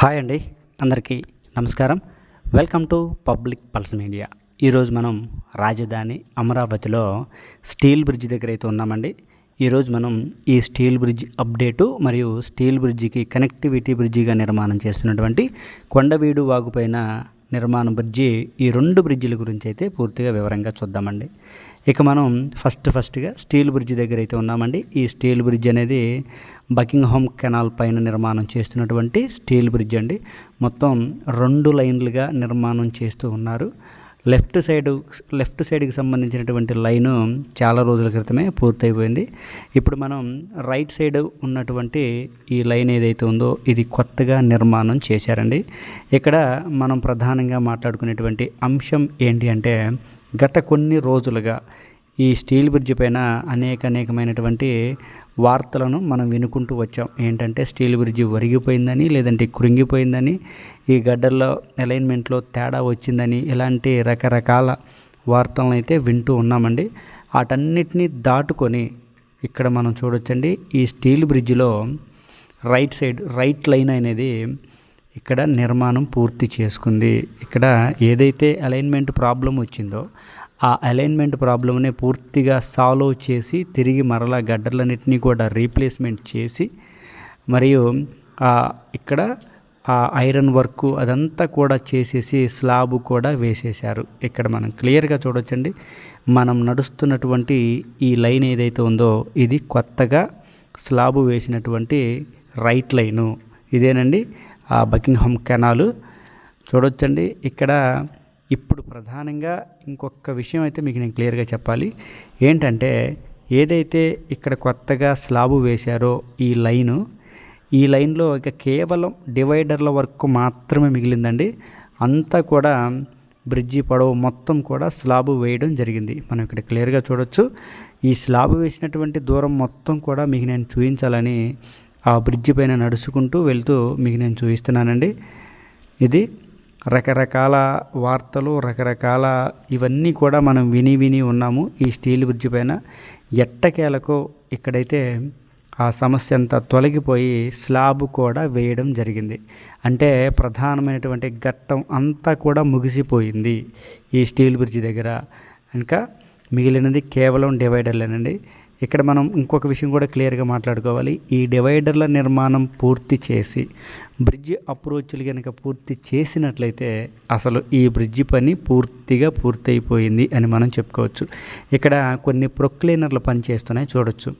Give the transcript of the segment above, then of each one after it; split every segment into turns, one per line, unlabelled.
Hi అండి, అందరికీ నమస్కారం. Welcome to public pulse media. ఈరోజు మనం రాజధాని అమరావతిలో స్టీల్ బ్రిడ్జ్ దగ్గర అయితే ఉన్నామండి. ఈరోజు మనం ఈ స్టీల్ బ్రిడ్జ్ అప్డేటు మరియు స్టీల్ బ్రిడ్జికి కనెక్టివిటీ బ్రిడ్జిగా నిర్మాణం చేస్తున్నటువంటి కొండవీడు వాగుపైన నిర్మాణ బ్రిడ్జి, ఈ రెండు బ్రిడ్జిల గురించి అయితే పూర్తిగా వివరంగా చూద్దామండి. ఇక మనం ఫస్ట్గా స్టీల్ బ్రిడ్జ్ దగ్గర అయితే ఉన్నామండి. ఈ స్టీల్ బ్రిడ్జ్ అనేది బకింగ్హామ్ కెనాల్ పైన నిర్మాణం చేస్తున్నటువంటి స్టీల్ బ్రిడ్జ్ అండి. మొత్తం 2 లైన్లుగా నిర్మాణం చేస్తూ ఉన్నారు. లెఫ్ట్ సైడ్కి సంబంధించినటువంటి లైను చాలా రోజుల క్రితమే పూర్తయిపోయింది. ఇప్పుడు మనం రైట్ సైడ్ ఉన్నటువంటి ఈ లైన్ ఏదైతే ఉందో ఇది కొత్తగా నిర్మాణం చేశారండి. ఇక్కడ మనం ప్రధానంగా మాట్లాడుకునేటువంటి అంశం ఏంటి అంటే, గత కొన్ని రోజులుగా ఈ స్టీల్ బ్రిడ్జ్ పైన అనేకమైనటువంటి వార్తలను మనం వినుకుంటూ వచ్చాం. ఏంటంటే స్టీల్ బ్రిడ్జి ఒరిగిపోయిందని, లేదంటే కృంగిపోయిందని, ఈ గడ్డల్లో అలైన్మెంట్లో తేడా వచ్చిందని, ఇలాంటి రకరకాల వార్తలను అయితే వింటూ ఉన్నామండి. వాటన్నిటిని దాటుకొని ఇక్కడ మనం చూడొచ్చండి, ఈ స్టీల్ బ్రిడ్జిలో రైట్ లైన్ అనేది ఇక్కడ నిర్మాణం పూర్తి చేసుకుంది. ఇక్కడ ఏదైతే అలైన్మెంట్ ప్రాబ్లం వచ్చిందో ఆ అలైన్మెంట్ ప్రాబ్లమ్ని పూర్తిగా సాల్వ్ చేసి తిరిగి మరలా గడ్డలన్నింటినీ కూడా రీప్లేస్మెంట్ చేసి, మరియు ఇక్కడ ఆ ఐరన్ వర్క్ అదంతా కూడా చేసేసి స్లాబ్ కూడా వేసేశారు. ఇక్కడ మనం క్లియర్గా చూడొచ్చండి, మనం నడుస్తున్నటువంటి ఈ లైన్ ఏదైతే ఉందో ఇది కొత్తగా స్లాబ్ వేసినటువంటి రైట్ లైను ఇదేనండి. ఆ బకింగ్హామ్ కెనాలు చూడొచ్చండి. ఇక్కడ ఇప్పుడు ప్రధానంగా ఇంకొక విషయం అయితే మీకు నేను క్లియర్గా చెప్పాలి. ఏంటంటే ఏదైతే ఇక్కడ కొత్తగా స్లాబు వేశారో ఈ లైన్లో ఇక కేవలం డివైడర్ల వర్క్ మాత్రమే మిగిలిందండి. అంతా కూడా బ్రిడ్జి పొడవు మొత్తం కూడా స్లాబు వేయడం జరిగింది. మనం ఇక్కడ క్లియర్గా చూడొచ్చు. ఈ స్లాబు వేసినటువంటి దూరం మొత్తం కూడా మీకు నేను చూపించాలని ఆ బ్రిడ్జి పైన నడుచుకుంటూ వెళ్తూ మీకు నేను చూపిస్తున్నానండి. ఇది రకరకాల వార్తలు, రకరకాల ఇవన్నీ కూడా మనం విని ఉన్నాము. ఈ స్టీల్ బ్రిడ్జి పైన ఎట్టకేలకు ఇక్కడైతే ఆ సమస్య అంతా తొలగిపోయి స్లాబ్ కూడా వేయడం జరిగింది. అంటే ప్రధానమైనటువంటి ఘట్టం అంతా కూడా ముగిసిపోయింది ఈ స్టీల్ బ్రిడ్జి దగ్గర. ఇంకా మిగిలినది కేవలం డివైడర్లేనండి. ఇక్కడ మనం ఇంకొక విషయం కూడా క్లియర్గా మాట్లాడుకోవాలి. ఈ డివైడర్ల నిర్మాణం పూర్తి చేసి బ్రిడ్జి అప్రోచ్లు కనుక పూర్తి చేసినట్లయితే అసలు ఈ బ్రిడ్జి పని పూర్తయిపోయింది అని మనం చెప్పుకోవచ్చు. ఇక్కడ కొన్ని ప్రొక్లైనర్లు పనిచేస్తున్నాయి చూడొచ్చు.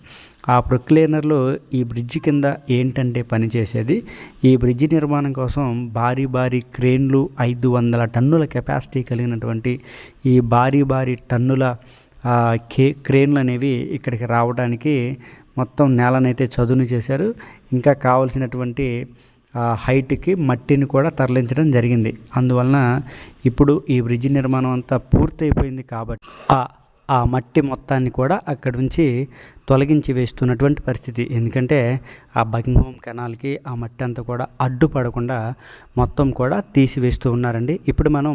ఆ ప్రొక్లైనర్లు ఈ బ్రిడ్జి కింద ఏంటంటే పనిచేసేది, ఈ బ్రిడ్జి నిర్మాణం కోసం భారీ క్రేన్లు 500 టన్నుల కెపాసిటీ కలిగినటువంటి ఈ భారీ టన్నుల క్రేన్లు అనేవి ఇక్కడికి రావడానికి మొత్తం నేలనైతే చదును చేశారు. ఇంకా కావలసినటువంటి హైట్కి మట్టిని కూడా తరలించడం జరిగింది. అందువలన ఇప్పుడు ఈ బ్రిడ్జి నిర్మాణం అంతా పూర్తయిపోయింది కాబట్టి ఆ మట్టి మొత్తాన్ని కూడా అక్కడి నుంచి తొలగించి వేస్తున్నటువంటి పరిస్థితి. ఎందుకంటే ఆ బకింగ్హామ్ కెనాల్కి ఆ మట్టి అంతా కూడా అడ్డుపడకుండా మొత్తం కూడా తీసివేస్తూ ఉన్నారండి. ఇప్పుడు మనం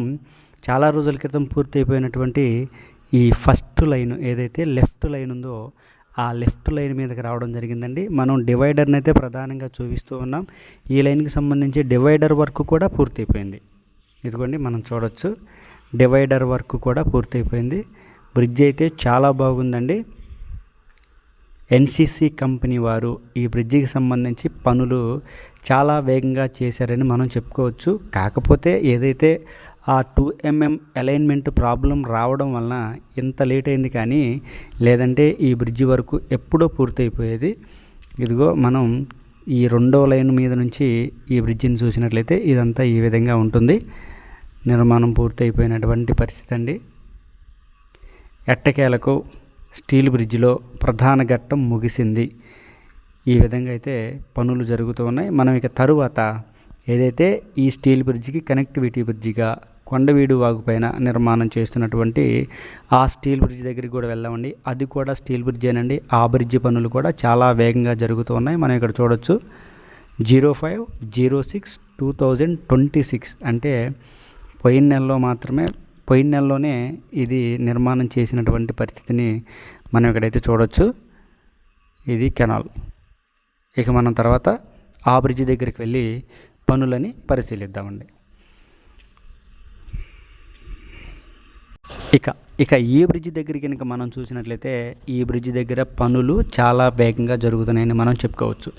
చాలా రోజుల క్రితం పూర్తయిపోయినటువంటి ఈ ఫస్ట్ లైన్ ఏదైతే లెఫ్ట్ లైన్ ఉందో ఆ లెఫ్ట్ లైన్ మీదకి రావడం జరిగిందండి. మనం డివైడర్ని అయితే ప్రధానంగా చూపిస్తూ ఉన్నాం. ఈ లైన్కి సంబంధించి డివైడర్ వర్క్ కూడా పూర్తయిపోయింది. ఇదిగోండి మనం చూడొచ్చు, డివైడర్ వర్క్ కూడా పూర్తయిపోయింది. బ్రిడ్జ్ అయితే చాలా బాగుందండి. ఎన్సిసి కంపెనీ వారు ఈ బ్రిడ్జికి సంబంధించి పనులు చాలా వేగంగా చేశారని మనం చెప్పుకోవచ్చు. కాకపోతే ఏదైతే ఆ 2mm అలైన్మెంట్ ప్రాబ్లం రావడం వలన ఇంత లేట్ అయింది, కానీ లేదంటే ఈ బ్రిడ్జి వరకు ఎప్పుడో పూర్తయిపోయేది. ఇదిగో మనం ఈ 2వ లైన్ మీద నుంచి ఈ బ్రిడ్జిని చూసినట్లయితే ఇదంతా ఈ విధంగా ఉంటుంది. నిర్మాణం పూర్తయిపోయినటువంటి పరిస్థితి అండి. ఎట్టకేలకు స్టీల్ బ్రిడ్జిలో ప్రధాన ఘట్టం ముగిసింది. ఈ విధంగా అయితే పనులు జరుగుతూ ఉన్నాయి. మనం ఇక తరువాత ఏదైతే ఈ స్టీల్ బ్రిడ్జికి కనెక్టివిటీ బ్రిడ్జిగా కొండవీడు వాగు పైన నిర్మాణం చేస్తున్నటువంటి ఆ స్టీల్ బ్రిడ్జ్ దగ్గరికి కూడా వెళ్దామండి. అది కూడా స్టీల్ బ్రిడ్జేనండి. ఆ బ్రిడ్జి పనులు కూడా చాలా వేగంగా జరుగుతూ ఉన్నాయి. మనం ఇక్కడ చూడొచ్చు 05/06/2026 అంటే పోయిన నెలలోనే ఇది నిర్మాణం చేసినటువంటి పరిస్థితిని మనం ఇక్కడైతే చూడొచ్చు. ఇది కెనాల్. ఇక మనం తర్వాత ఆ బ్రిడ్జి దగ్గరికి వెళ్ళి పనులని పరిశీలిద్దామండి. ఇక ఈ బ్రిడ్జ్ దగ్గర కనుక మనం చూసినట్లయితే ఈ బ్రిడ్జ్ దగ్గర పనులు చాలా వేగంగా జరుగుతున్నాయని మనం చెప్పుకోవచ్చు.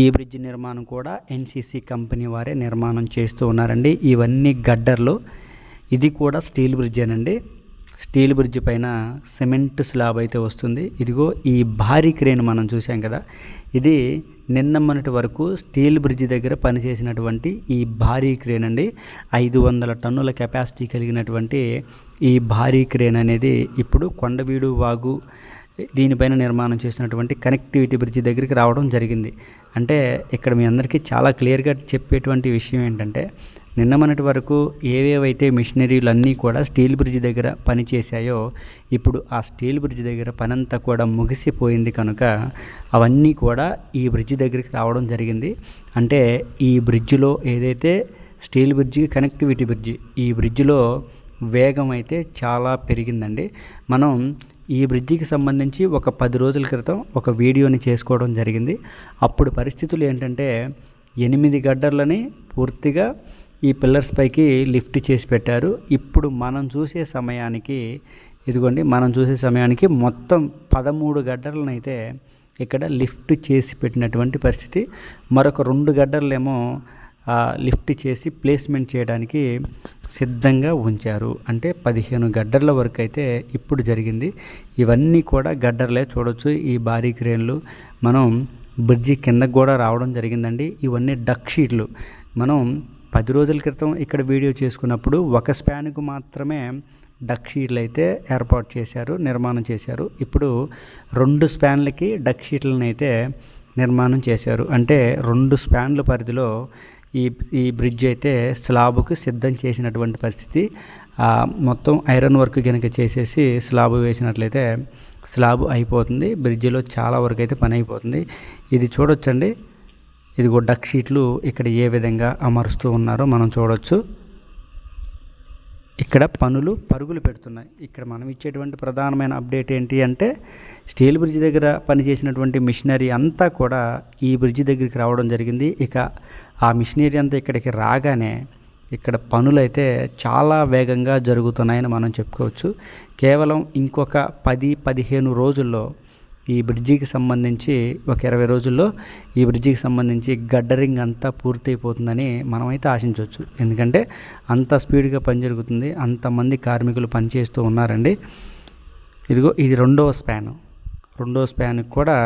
ఈ బ్రిడ్జ్ నిర్మాణం కూడా ఎన్సీసీ కంపెనీ వారే నిర్మాణం చేస్తూ ఉన్నారండి. ఇవన్నీ గడ్డర్లు. ఇది కూడా స్టీల్ బ్రిడ్జేనండి. స్టీల్ బ్రిడ్జ్ పైన సిమెంట్ స్లాబ్ అయితే వస్తుంది. ఇదిగో ఈ భారీ క్రేన్ మనం చూసాం కదా, ఇది నిన్న మొన్నటి వరకు స్టీల్ బ్రిడ్జ్ దగ్గర పనిచేసినటువంటి ఈ భారీ క్రేన్ అండి. 500 టన్నుల కెపాసిటీ కలిగినటువంటి ఈ భారీ క్రేన్ అనేది ఇప్పుడు కొండవీడు వాగు దీనిపైన నిర్మాణం చేసినటువంటి కనెక్టివిటీ బ్రిడ్జ్ దగ్గరికి రావడం జరిగింది. అంటే ఇక్కడ మీ అందరికీ చాలా క్లియర్గా చెప్పేటువంటి విషయం ఏంటంటే, నిన్న మొన్నటి వరకు ఏవేవైతే మిషనరీలు అన్నీ కూడా స్టీల్ బ్రిడ్జ్ దగ్గర పనిచేశాయో ఇప్పుడు ఆ స్టీల్ బ్రిడ్జ్ దగ్గర పనంతా కూడా ముగిసిపోయింది కనుక అవన్నీ కూడా ఈ బ్రిడ్జ్ దగ్గరికి రావడం జరిగింది. అంటే ఈ బ్రిడ్జిలో ఏదైతే స్టీల్ బ్రిడ్జి కనెక్టివిటీ బ్రిడ్జి, ఈ బ్రిడ్జిలో వేగం అయితే చాలా పెరిగిందండి. మనం ఈ బ్రిడ్జికి సంబంధించి ఒక 10 రోజుల క్రితం ఒక వీడియోని చేసుకోవడం జరిగింది. అప్పుడు పరిస్థితులు ఏంటంటే 8 గడ్డర్లని పూర్తిగా ఈ పిల్లర్స్ పైకి లిఫ్ట్ చేసి పెట్టారు. ఇప్పుడు మనం చూసే సమయానికి ఇదిగోండి, మనం చూసే సమయానికి మొత్తం 13 గడ్డర్లను అయితే ఇక్కడ లిఫ్ట్ చేసి పెట్టినటువంటి పరిస్థితి. మరొక 2 గడ్డర్లేమో లిఫ్ట్ చేసి ప్లేస్మెంట్ చేయడానికి సిద్ధంగా ఉంచారు. అంటే 15 గడ్డర్ల వరకు అయితే ఇప్పుడు జరిగింది. ఇవన్నీ కూడా గడ్డర్లే చూడొచ్చు. ఈ భారీ క్రేన్లు మనం బ్రిడ్జి కిందకు కూడా రావడం జరిగిందండి. ఇవన్నీ డక్ షీట్లు. మనం 10 రోజుల క్రితం ఇక్కడ వీడియో చేసుకున్నప్పుడు ఒక స్పాన్కు మాత్రమే డక్ షీట్లు అయితే ఏర్పాటు చేశారు, నిర్మాణం చేశారు. ఇప్పుడు 2 స్పాన్లకి డక్ షీట్లను అయితే నిర్మాణం చేశారు. అంటే 2 స్పాన్ల పరిధిలో ఈ బ్రిడ్జ్ అయితే స్లాబ్కు సిద్ధం చేసినటువంటి పరిస్థితి. మొత్తం ఐరన్ వర్క్ కనుక చేసేసి స్లాబ్ వేసినట్లయితే స్లాబ్ అయిపోతుంది. బ్రిడ్జిలో చాలా వరకు అయితే పని అయిపోతుంది. ఇది చూడొచ్చండి. ఇదిగో డక్ షీట్లు ఇక్కడ ఏ విధంగా అమరుస్తూ ఉన్నారో మనం చూడొచ్చు. ఇక్కడ పరుగులు పెడుతున్నాయి. ఇక్కడ మనం ఇచ్చేటువంటి ప్రధానమైన అప్డేట్ ఏంటి అంటే, స్టీల్ బ్రిడ్జ్ దగ్గర పనిచేసినటువంటి మిషనరీ అంతా కూడా ఈ బ్రిడ్జ్ దగ్గరికి రావడం జరిగింది. ఇక ఆ మిషనరీ అంతా ఇక్కడికి రాగానే ఇక్కడ పనులు అయితే చాలా వేగంగా జరుగుతున్నాయని మనం చెప్పుకోవచ్చు. కేవలం ఇంకొక 10-15 రోజుల్లో ఈ బ్రిడ్జికి సంబంధించి, ఒక 20 రోజుల్లో ఈ బ్రిడ్జికి సంబంధించి గడ్డరింగ్ అంతా పూర్తయిపోతుందని మనమైతే ఆశించవచ్చు. ఎందుకంటే అంత స్పీడ్గా పని జరుగుతుంది, అంతమంది కార్మికులు పనిచేస్తూ ఉన్నారండి. ఇదిగో ఇది రెండవ స్పాన్కి కూడా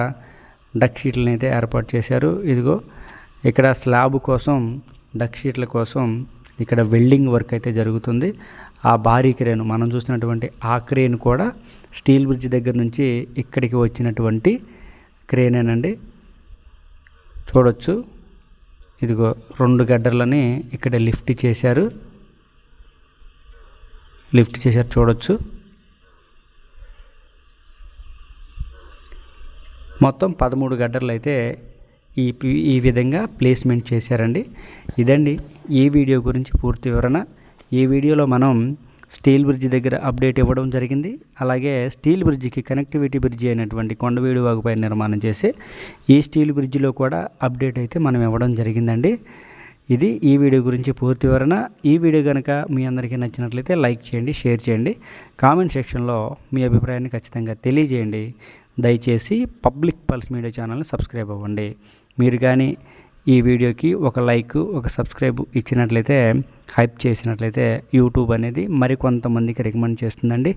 డక్ షీట్లను అయితే ఏర్పాటు చేశారు. ఇదిగో ఇక్కడ స్లాబ్ కోసం, డక్ షీట్ల కోసం ఇక్కడ వెల్డింగ్ వర్క్ అయితే జరుగుతుంది. ఆ భారీ క్రేన్ మనం చూసినటువంటి ఆ క్రేన్ కూడా స్టీల్ బ్రిడ్జ్ దగ్గర నుంచి ఇక్కడికి వచ్చినటువంటి క్రేనేనండి. చూడొచ్చు. ఇదిగో 2 గడ్డర్లని ఇక్కడ లిఫ్ట్ చేశారు చూడొచ్చు. మొత్తం 13 గడ్డర్లు అయితే ఈ విధంగా ప్లేస్మెంట్ చేశారండి. ఇదండి ఈ వీడియో గురించి పూర్తి వివరణ. ఈ వీడియోలో మనం స్టీల్ బ్రిడ్జ్ దగ్గర అప్డేట్ ఇవ్వడం జరిగింది. అలాగే స్టీల్ బ్రిడ్జికి కనెక్టివిటీ బ్రిడ్జి అయినటువంటి కొండవీడు వాగుపై నిర్మాణం చేసే ఈ స్టీల్ బ్రిడ్జిలో కూడా అప్డేట్ అయితే మనం ఇవ్వడం జరిగిందండి. ఇది ఈ వీడియో గురించి పూర్తి వివరణ. ఈ వీడియో కనుక మీ అందరికీ నచ్చినట్లయితే లైక్ చేయండి, షేర్ చేయండి, కామెంట్ సెక్షన్లో మీ అభిప్రాయాన్ని ఖచ్చితంగా తెలియజేయండి. దయచేసి పబ్లిక్ పల్స్ మీడియా ఛానల్ని సబ్స్క్రైబ్ అవ్వండి. మీరు కానీ ఈ వీడియోకి ఒక లైక్, ఒక సబ్స్క్రైబ్ ఇచ్చినట్లయితే, హైప్ చేసినట్లయితే యూట్యూబ్ అనేది మరికొంతమందికి రికమెండ్ చేస్తుందండి.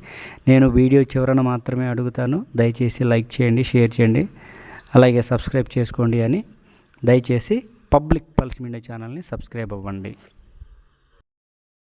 నేను వీడియో చివరన మాత్రమే అడుగుతాను, దయచేసి లైక్ చేయండి, షేర్ చేయండి, అలాగే సబ్స్క్రైబ్ చేసుకోండి అని. దయచేసి పబ్లిక్ పల్స్ మీడియా ఛానల్ని సబ్స్క్రైబ్ అవ్వండి.